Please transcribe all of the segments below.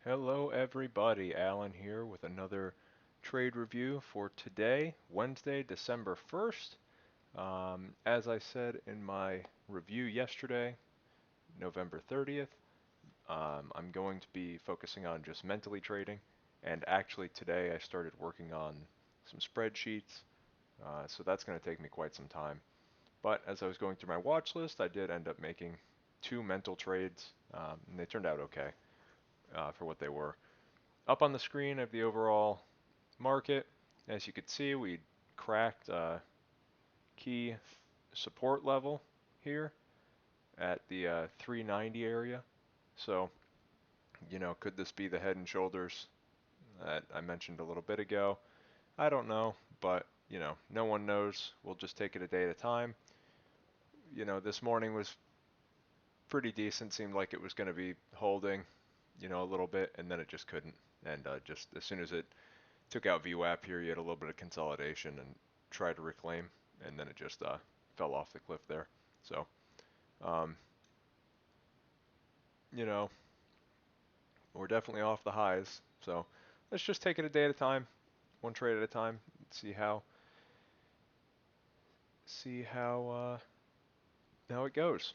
Hello everybody, Alan here with another trade review for today, Wednesday, December 1st. As I said in my review yesterday, November 30th, I'm going to be focusing on just mentally trading. And actually today I started working on some spreadsheets, so that's going to take me quite some time. But as I was going through my watch list, I did end up making two mental trades, and they turned out okay for what they were. Up on the screen of the overall market, as you can see, we cracked a key support level here at the 390 area. So, could this be the head and shoulders that I mentioned a little bit ago? I don't know, but no one knows. We'll just take it a day at a time. This morning was pretty decent. Seemed like it was going to be holding, a little bit, and then it just couldn't. And just as soon as it took out VWAP here, you had a little bit of consolidation and tried to reclaim, and then it just fell off the cliff there. So, um, you know, we're definitely off the highs. So let's just take it a day at a time, one trade at a time. See how it goes.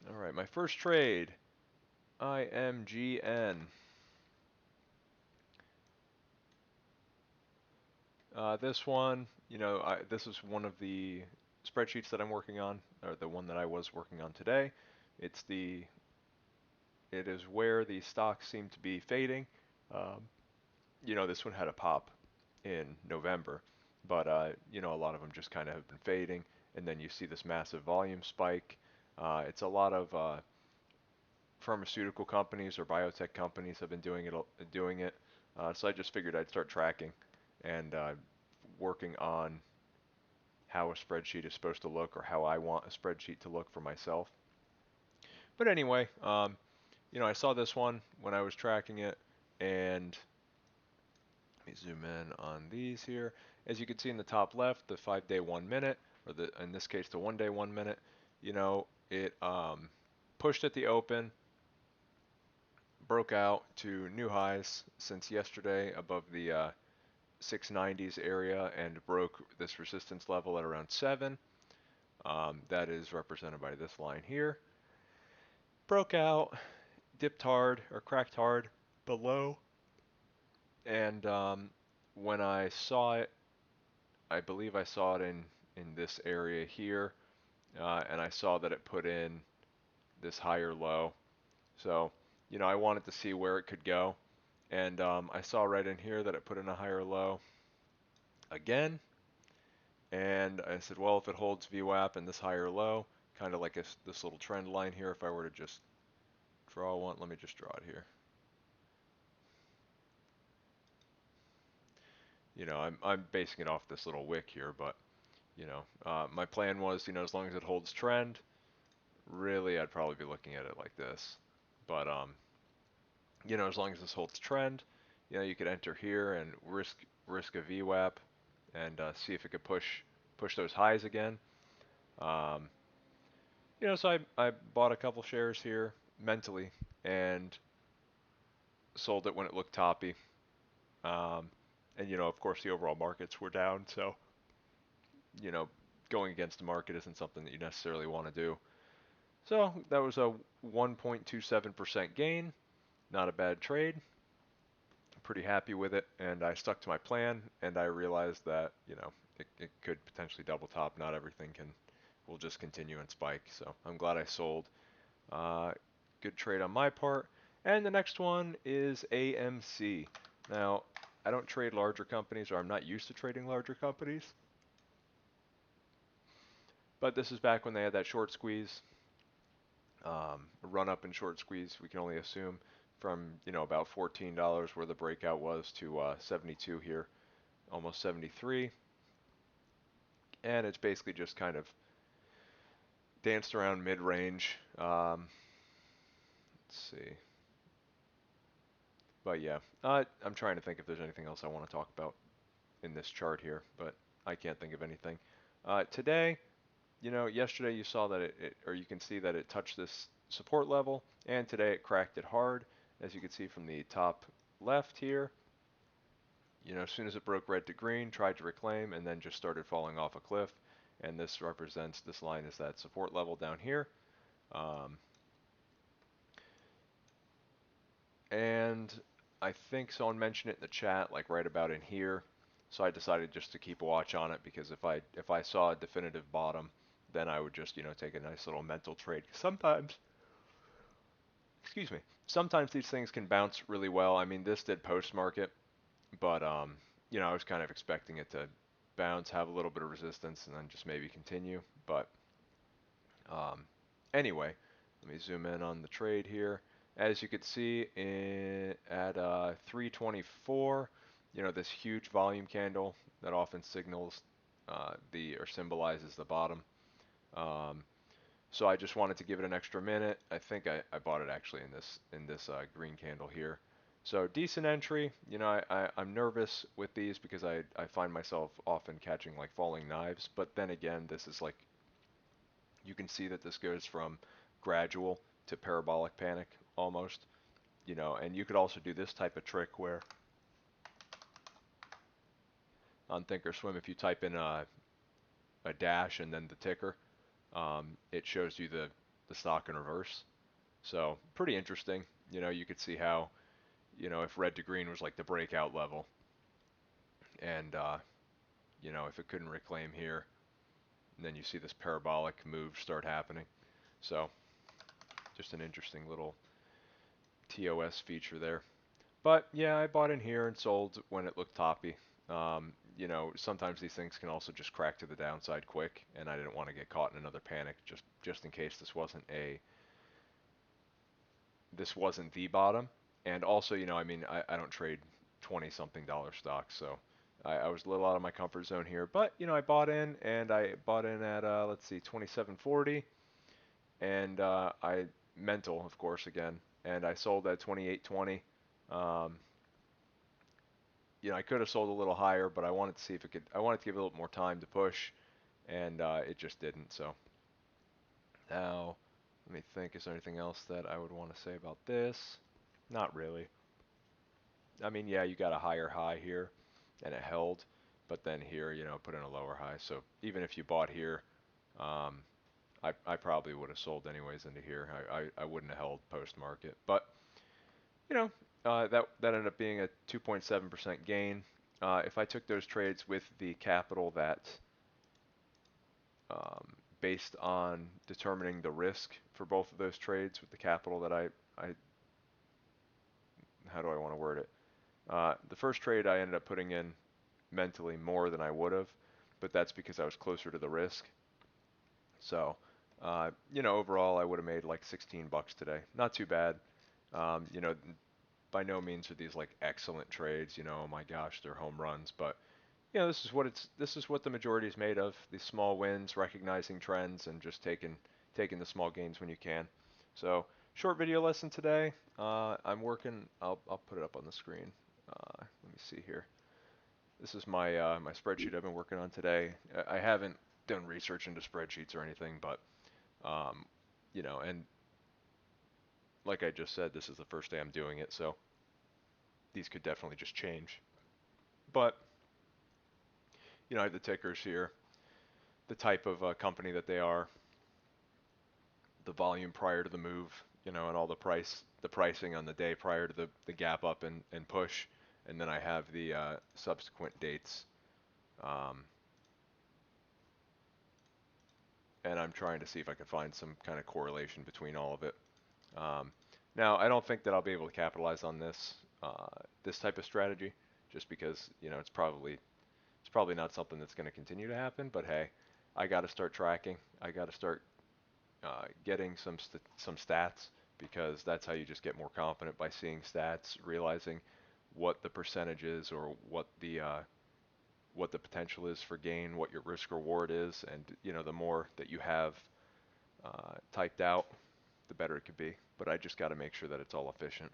All right, my first trade, IMGN. This one, this is one of the spreadsheets that I'm working on, or the one that I was working on today. It's the It is where the stocks seem to be fading. Um, this one had a pop in November, but a lot of them just kind of have been fading, and then you see this massive volume spike. It's a lot of pharmaceutical companies or biotech companies have been doing it. So I just figured I'd start tracking and working on how a spreadsheet is supposed to look or how I want a spreadsheet to look for myself. But anyway, I saw this one when I was tracking it, and let me zoom in on these here. As you can see in the top left, the 5-day 1 minute, or in this case the 1-day 1 minute, it pushed at the open, broke out to new highs since yesterday above the 690s area, and broke this resistance level at around 7. That is represented by this line here. Broke out, dipped hard or cracked hard below, and when I saw it, I believe I saw it in this area here, and I saw that it put in this higher low. So, I wanted to see where it could go, and I saw right in here that it put in a higher low again, and I said, well, if it holds VWAP and this higher low, kind of like this little trend line here, if I were to just draw one, let me just draw it here. I'm basing it off this little wick here, but my plan was, as long as it holds trend, really I'd probably be looking at it like this. But as long as this holds trend, you could enter here and risk a VWAP and see if it could push those highs again. Um, so I bought a couple shares here mentally and sold it when it looked toppy. Um, and of course the overall markets were down, so you know going against the market isn't something that you necessarily want to do. So that was a 1.27% gain, not a bad trade. Pretty happy with it, and I stuck to my plan, and I realized that, it could potentially double top. Not everything will just continue and spike, so I'm glad I sold. Uh, Good trade on my part. And the next one is AMC. Now, I don't trade larger companies, or I'm not used to trading larger companies, but this is back when they had that short squeeze, run up and short squeeze. We can only assume from about $14 where the breakout was to 72 here, almost 73, and it's basically just kind of danced around mid-range. Let's see, but yeah, I'm trying to think if there's anything else I want to talk about in this chart here, but I can't think of anything. Today, yesterday you saw that or you can see that it touched this support level, and today it cracked it hard, as you can see from the top left here, as soon as it broke red to green, tried to reclaim, and then just started falling off a cliff. And this represents, this line is that support level down here. Um, and I think someone mentioned it in the chat, like right about in here. So I decided just to keep a watch on it, because if I saw a definitive bottom, then I would just take a nice little mental trade. Sometimes, excuse me, sometimes these things can bounce really well. I mean, this did post market, but I was kind of expecting it to bounce, have a little bit of resistance, and then just maybe continue. But um, anyway, let me zoom in on the trade here. As you can see at 324, this huge volume candle that often signals or symbolizes the bottom. Um, so I just wanted to give it an extra minute. I think I bought it actually in this green candle here. So decent entry. I'm nervous with these because I find myself often catching like falling knives. But then again, this is like, you can see that this goes from gradual to parabolic panic almost. And you could also do this type of trick where on Thinkorswim, if you type in a dash and then the ticker, it shows you the stock in reverse. So pretty interesting. You could see how, if red to green was like the breakout level, and if it couldn't reclaim here, and then you see this parabolic move start happening. So just an interesting little TOS feature there. But yeah, I bought in here and sold when it looked toppy. Sometimes these things can also just crack to the downside quick, and I didn't want to get caught in another panic just in case this wasn't the bottom. And also, I mean, I don't trade 20 something dollar stocks, so I was a little out of my comfort zone here. But I bought in, and I bought in at let's see, 27.40, and I mental, of course, again, and I sold at 28.20. Um, I could have sold a little higher, but I wanted to see if it could. I wanted to give it a little more time to push, and it just didn't. So now, let me think. Is there anything else that I would want to say about this? Not really. I mean, yeah, you got a higher high here, and it held, but then here, put in a lower high. So even if you bought here, um, I probably would have sold anyways into here. I wouldn't have held post market, but you know, that ended up being a 2.7% gain. If I took those trades with the capital that, um, based on determining the risk for both of those trades with the capital that how do I want to word it? The first trade I ended up putting in mentally more than I would have, but that's because I was closer to the risk. So, overall I would have made like 16 bucks today. Not too bad. Um, you know, by no means are these like excellent trades. Oh my gosh, they're home runs, but this is what the majority is made of. These small wins, recognizing trends, and just taking the small gains when you can. So short video lesson today. I'm working. I'll put it up on the screen. Let me see here. This is my spreadsheet I've been working on today. I haven't done research into spreadsheets or anything, but um, and like I just said, this is the first day I'm doing it, so these could definitely just change. But I have the tickers here, the type of company that they are, the volume prior to the move, and all the pricing on the day prior to the gap up and push, and then I have the subsequent dates, um, and I'm trying to see if I can find some kind of correlation between all of it. Um, Now, I don't think that I'll be able to capitalize on this type of strategy, just because it's probably not something that's going to continue to happen. But hey, I got to start tracking. I got to start getting some stats, because that's how you just get more confident, by seeing stats, realizing what the percentage is, or what the potential is for gain, what your risk reward is, and the more that you have typed out, the better it could be. But I just got to make sure that it's all efficient.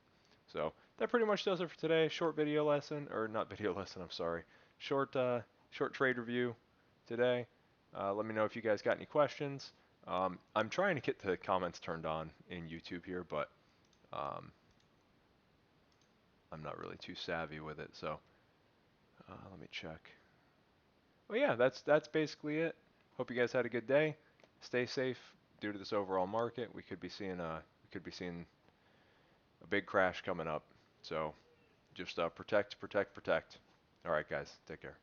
So that pretty much does it for today. Short video lesson, or not video lesson, I'm sorry. Short trade review today. Let me know if you guys got any questions. I'm trying to get the comments turned on in YouTube here, but um, I'm not really too savvy with it. So let me check. Well, yeah, that's basically it. Hope you guys had a good day. Stay safe. Due to this overall market, we could be seeing a big crash coming up. So just protect, protect, protect. All right, guys, take care.